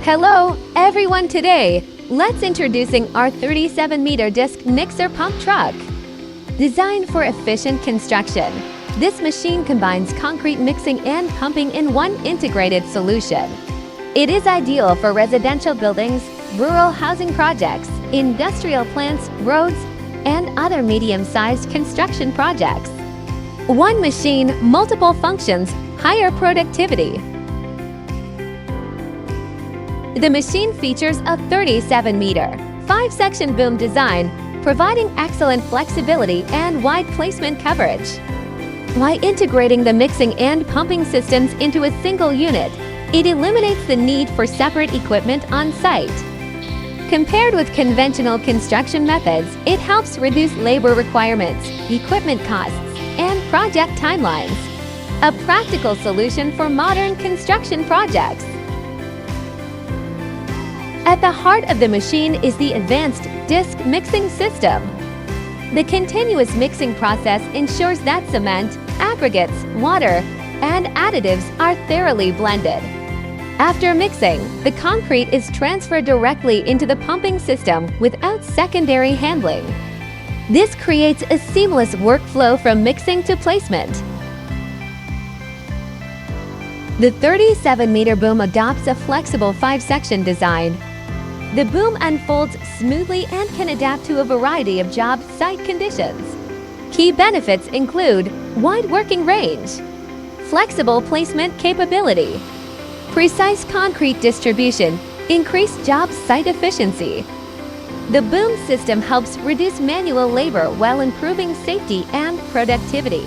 Hello, everyone. Today, let's introducing our 37-meter disc mixer pump truck. Designed for efficient construction, this machine combines concrete mixing and pumping in one integrated solution. It is ideal for residential buildings, rural housing projects, industrial plants, roads, and other medium-sized construction projects. One machine, multiple functions, higher productivity. The machine features a 37-meter, 5-section boom design, providing excellent flexibility and wide placement coverage. By integrating the mixing and pumping systems into a single unit, it eliminates the need for separate equipment on site. Compared with conventional construction methods, it helps reduce labor requirements, equipment costs, and project timelines. A practical solution for modern construction projects. At the heart of the machine is the advanced disc mixing system. The continuous mixing process ensures that cement, aggregates, water, and additives are thoroughly blended. After mixing, the concrete is transferred directly into the pumping system without secondary handling. This creates a seamless workflow from mixing to placement. The 37-meter boom adopts a flexible 5-section design. The boom unfolds smoothly and can adapt to a variety of job site conditions. Key benefits include wide working range, flexible placement capability, precise concrete distribution, increased job site efficiency. The boom system helps reduce manual labor while improving safety and productivity.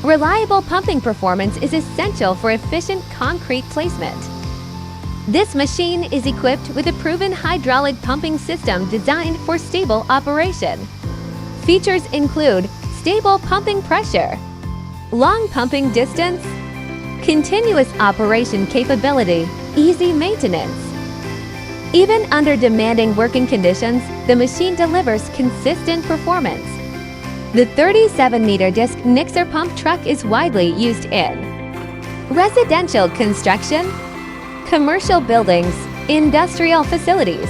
Reliable pumping performance is essential for efficient concrete placement. This machine is equipped with a proven hydraulic pumping system designed for stable operation. Features include stable pumping pressure, long pumping distance, continuous operation capability, easy maintenance. Even under demanding working conditions, the machine delivers consistent performance. The 37-meter disc mixer pump truck is widely used in residential construction, commercial buildings, industrial facilities,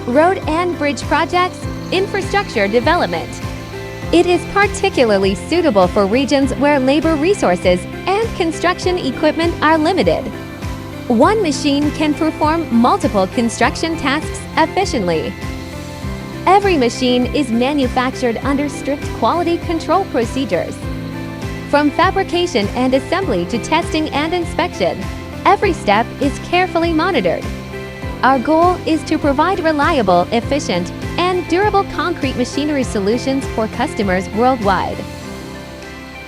road and bridge projects, infrastructure development. It is particularly suitable for regions where labor resources and construction equipment are limited. One machine can perform multiple construction tasks efficiently. Every machine is manufactured under strict quality control procedures. From fabrication and assembly to testing and inspection, every step is carefully monitored. Our goal is to provide reliable, efficient, and durable concrete machinery solutions for customers worldwide.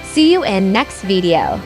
See you in next video.